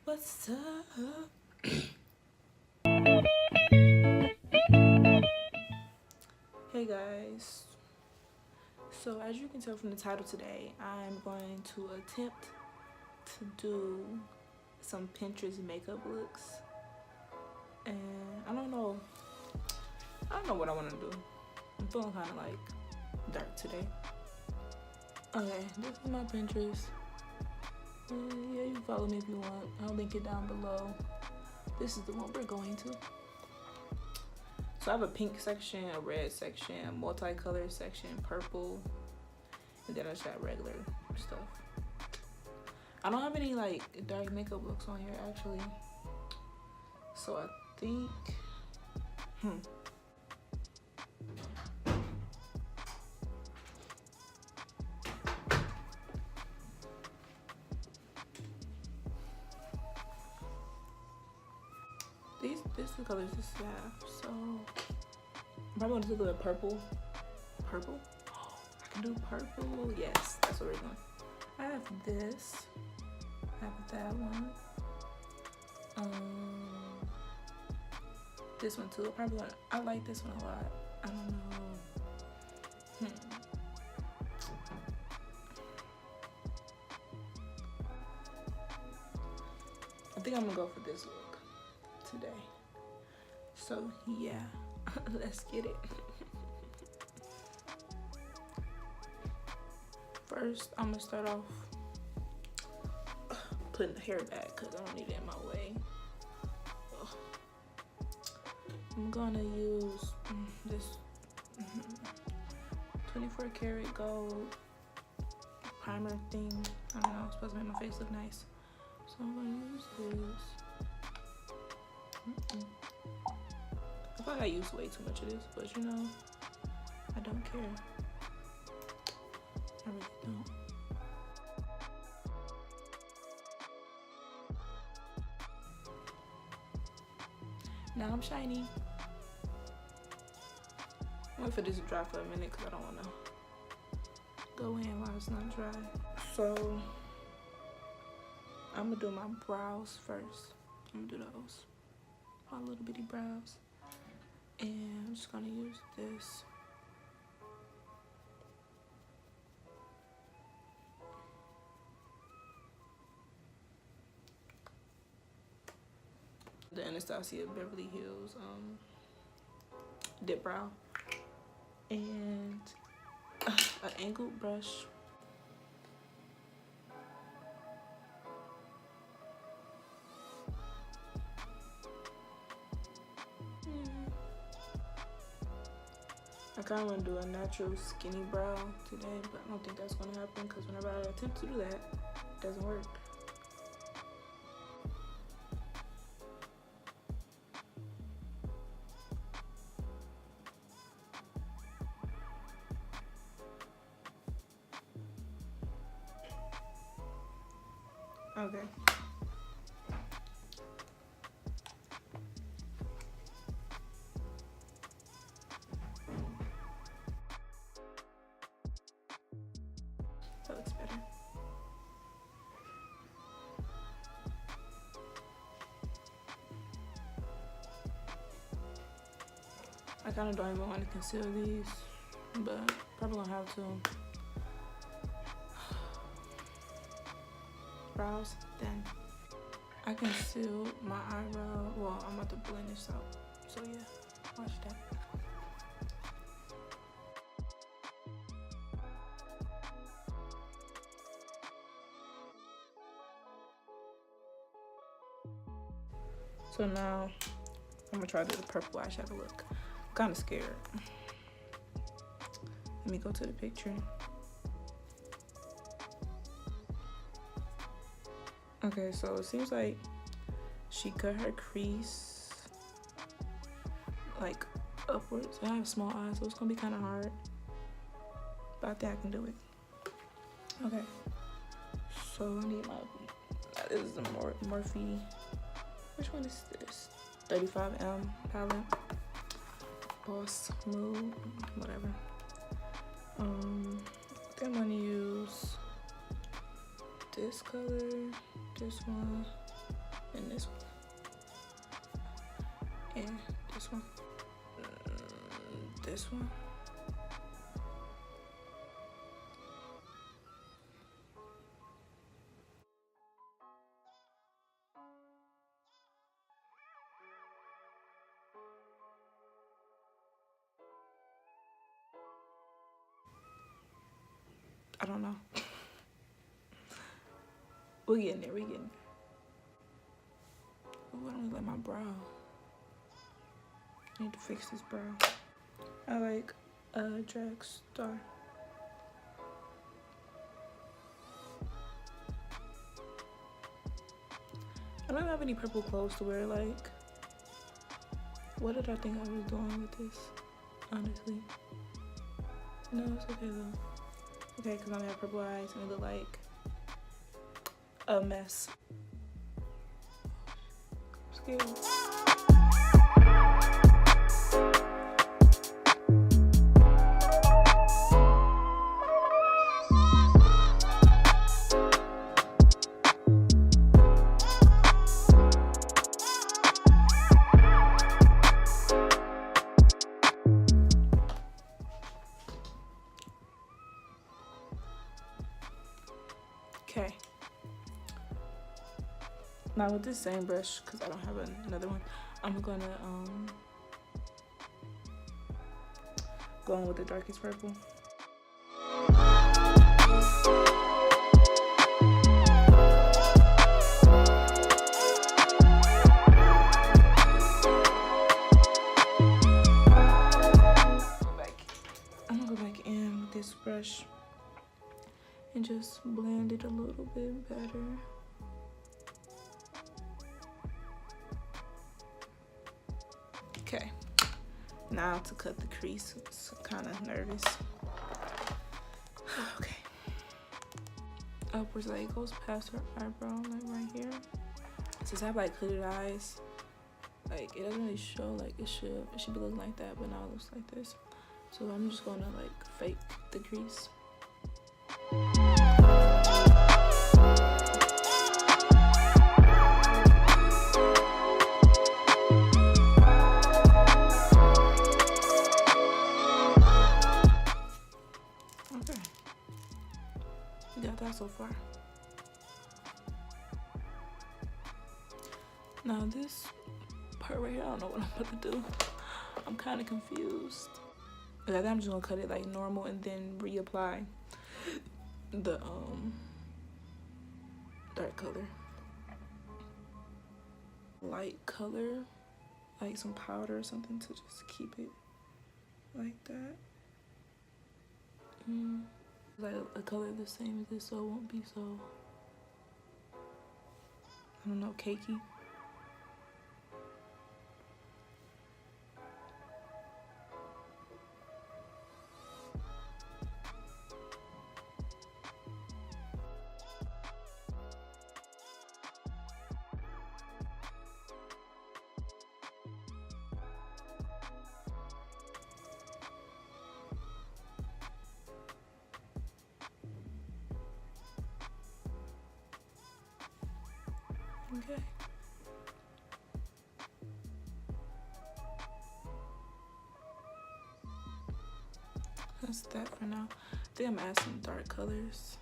What's up? Hey guys. So as you can tell from the title today, I'm going to attempt to do some Pinterest makeup looks. And I don't know what I want to do. I'm feeling kind of like dark today. Okay, this is my Pinterest. Yeah, you can follow me if you want. I'll link it down below. This is the one we're going to. So I have a pink section, a red section, a multicolored section, purple, and then I just got regular stuff. I don't have any like dark makeup looks on here actually. So I think, this is the colors this have. So I'm probably gonna do a purple. Purple? Oh, I can do purple. Yes, that's what we're doing. I have this. I have that one. This one too. I like this one a lot. I don't know. I think I'm gonna go for this look today. So yeah, let's get it. First, I'm gonna start off putting the hair back because I don't need it in my way. I'm gonna use this 24 karat gold primer thing. I don't know, it's supposed to make my face look nice. So I'm gonna use this. I feel like I use way too much of this, but you know, I don't care. I really don't. Now I'm shiny. Wait for this to dry for a minute because I don't want to go in while it's not dry. So I'm gonna do my brows first. I'm gonna do those, my little bitty brows, and I'm just gonna use this. The Anastasia Beverly Hills dip brow, and an angled brush. I kind of want to do a natural skinny brow today, but I don't think that's going to happen because whenever I attempt to do that, it doesn't work. Okay. That looks better. I kind of don't even want to conceal these, but probably gonna have to. Brows done. I concealed my eyebrow. Well, I'm about to blend this out. So yeah, watch that. So now I'm gonna try to do the purple eyeshadow look. I'm kind of scared. Let me go to the picture. Okay, so it seems like she cut her crease like upwards. I have small eyes, so it's gonna be kind of hard, but I think I can do it. Okay, so I need this is the Morphe. Which one is this? 35M palette. Boss Mood, whatever. I'm gonna use this color, this one, And this one. And this one. This one. I don't know. We're getting there. We're getting there. Oh, I don't like my brow. I need to fix this brow. I like drag star. I don't have any purple clothes to wear. Like, what did I think I was doing with this? Honestly, no, it's okay though. Okay, because I have purple eyes and it look like a mess. I'm scared. Okay. Now with this same brush, because I don't have another one, I'm gonna go on with the darkest purple. I'm gonna go back in with this brush and just blend it a little bit better. Okay, now to cut the crease. I'm kind of nervous. Okay. Upwards, like it goes past her eyebrow, like right here. Since I have like hooded eyes, like it doesn't really show like it should. It should be looking like that, but now it looks like this. So I'm just gonna like fake the crease. So far. Now this part right here, I don't know what I'm about to do. I'm kind of confused. But I think I'm just gonna cut it like normal and then reapply the dark color, light color, like some powder or something to just keep it like that. Like a color the same as this, so it won't be so, I don't know, cakey. Okay. That's that for now. I think I'm gonna add some dark colors.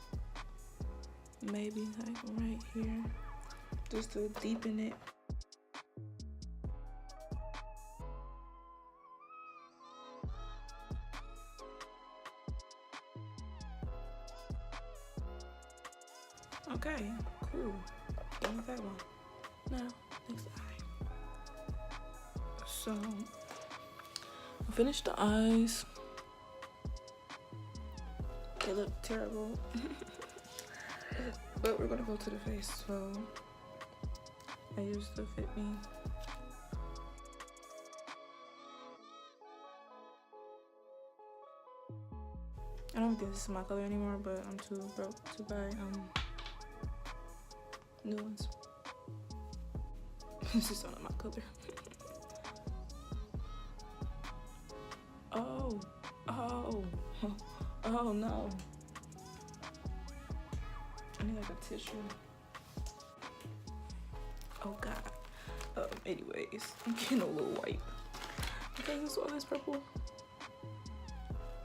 Maybe like right here. Just to deepen it. Okay, cool. Done with that one. Now, next eye. So, I finished the eyes. They look terrible. But we're gonna go to the face, so I used the Fit Me. I don't think this is my color anymore, but I'm too broke to buy new ones. This is not my color. Oh no. I need like a tissue. Oh God. Anyways, I'm getting a little white. Okay, this all this purple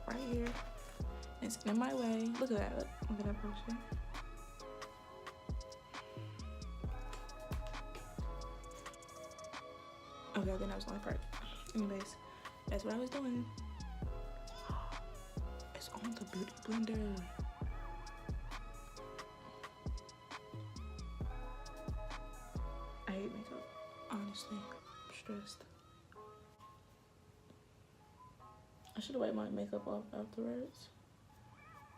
right here. It's in my way. Look at that. Look at that bullshit. Okay, I think that was the only part. Anyways, that's what I was doing. It's on the beauty blender. I hate makeup. Honestly, I'm stressed. I should have wiped my makeup off afterwards.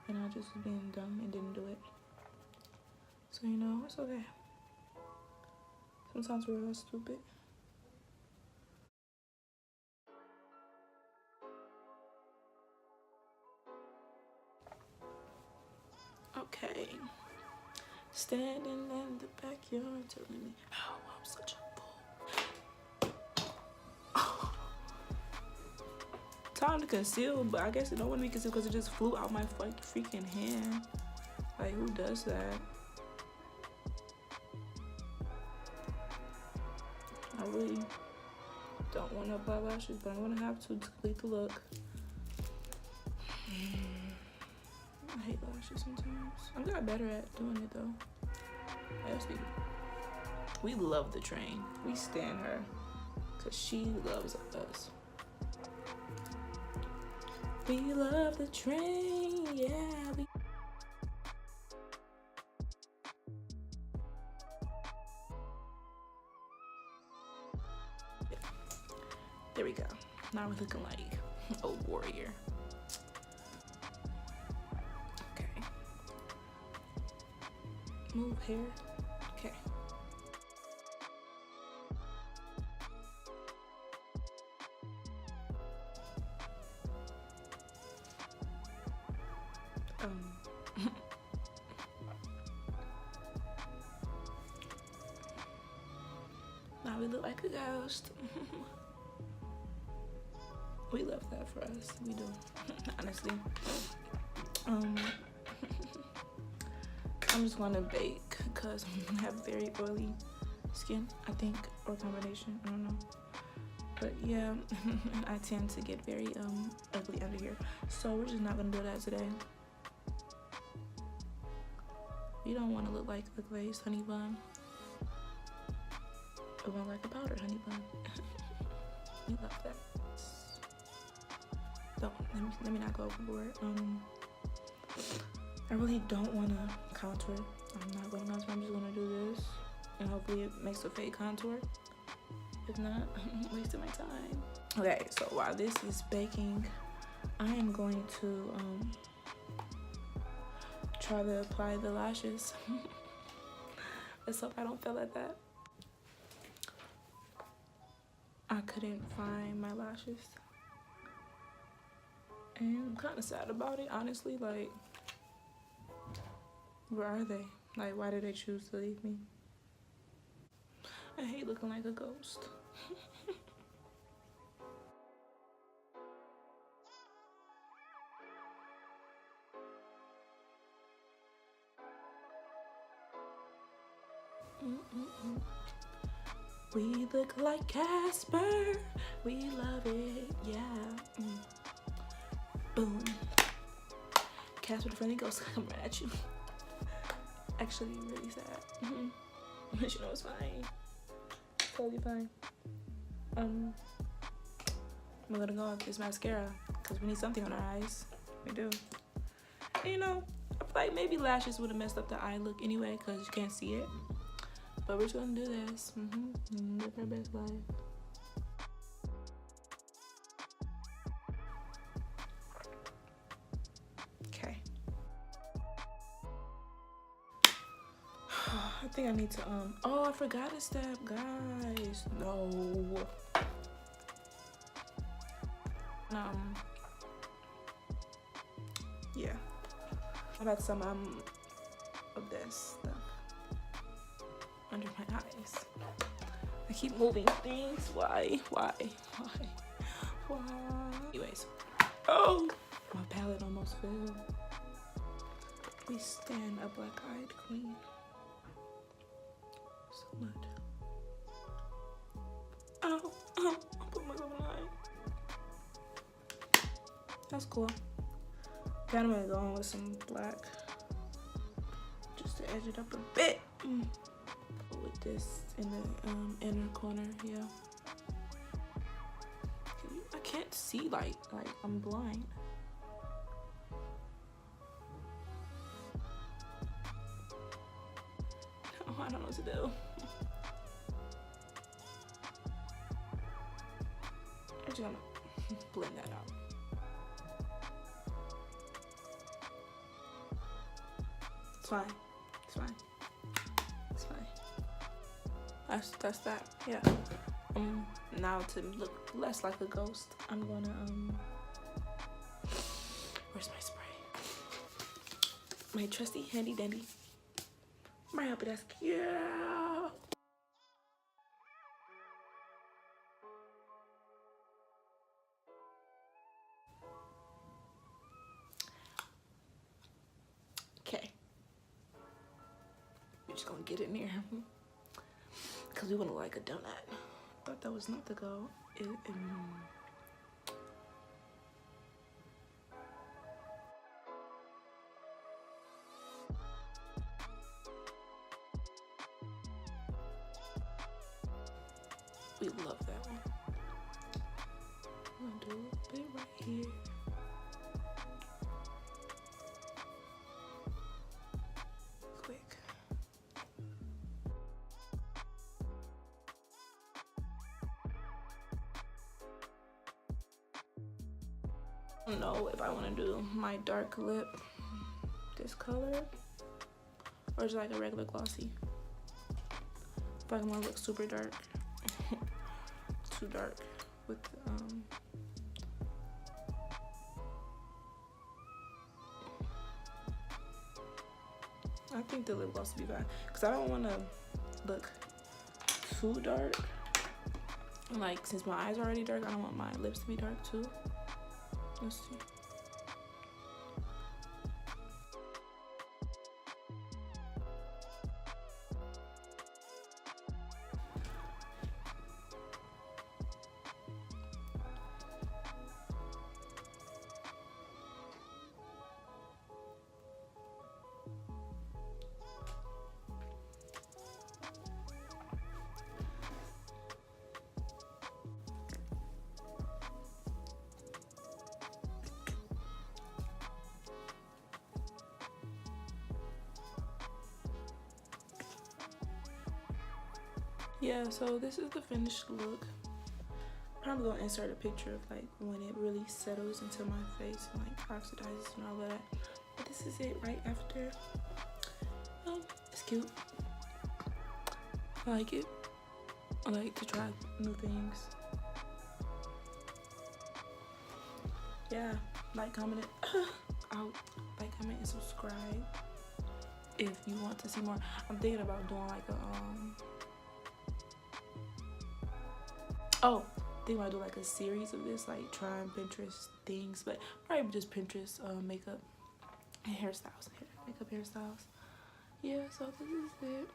And I just was being dumb and didn't do it. So, you know, it's okay. Sometimes we're all stupid. Okay. Standing in the backyard telling me how I'm such a fool. Time to conceal, but I guess it don't want to be concealed because it just flew out my freaking hand. Like, who does that? I really don't want to apply lashes, but I'm gonna have to complete the look. I hate lashes sometimes. I got better at doing it though. We love the train. We stan her because she loves us. We love the train, yeah. There we go. Now we're looking like a warrior. Okay. Move hair. Okay. Now we look like a ghost. We love that for us. We do. Honestly. I'm just gonna bake because I have very oily skin, I think, or combination. I don't know. But yeah, I tend to get very ugly under here. So we're just not gonna do that today. You don't want to look like a glazed honey bun. Or like a powdered honey bun. We love that. Don't let me not go overboard. I really don't want to contour. I'm not going to contour. I'm just going to do this, and hopefully it makes a fake contour. If not, I'm wasting my time. Okay, so while this is baking, I am going to try to apply the lashes. Let's hope I don't fail at that. I couldn't find my lashes. And I'm kind of sad about it, honestly. Like, where are they? Like, why did they choose to leave me? I hate looking like a ghost. We look like Casper. We love it, yeah. Boom. Casper the friendly ghost coming right at you. Actually, really sad. But you know it's fine. Totally fine. We're gonna go with this mascara because we need something on our eyes. We do. And, you know, I feel like maybe lashes would have messed up the eye look anyway because you can't see it. But we're just gonna do this. Live our best life. Okay. I think I need to oh, I forgot a step, guys. No. Yeah. I got some of this stuff under my eyes. I keep moving things. Why? Anyways. Oh! My palette almost fell. We stand a black-eyed queen. So much. That's cool. Kind of gonna go on with some black just to edge it up a bit. With this in the inner corner, yeah. I can't see like I'm blind. Oh, I don't know what to do. I'm just gonna blend that out. It's fine. It's fine. It's fine. That's that. Yeah. Now to look less like a ghost, I'm gonna where's my spray? My trusty handy dandy. My help desk. Yeah. Okay. We're just gonna get in there. Cause we wanna look like a donut. Thought that was not the goal. We love that one. I'm gonna do a bit right here. Quick. I don't know if I want to do my dark lip this color or just like a regular glossy. If I want to look super dark, too dark with I think the lip gloss will be fine because I don't want to look too dark. Like since my eyes are already dark, I don't want my lips to be dark too. Let's see. Yeah, so this is the finished look. Probably gonna insert a picture of like when it really settles into my face and like oxidizes and all of that. But this is it right after. It's cute. I like it. I like to try new things. Yeah, like, comment, like, comment, and subscribe if you want to see more. I'm thinking about doing like a thinking about doing like a series of this, like trying Pinterest things, but probably just Pinterest makeup and hairstyles, makeup hairstyles. Yeah, so this is it.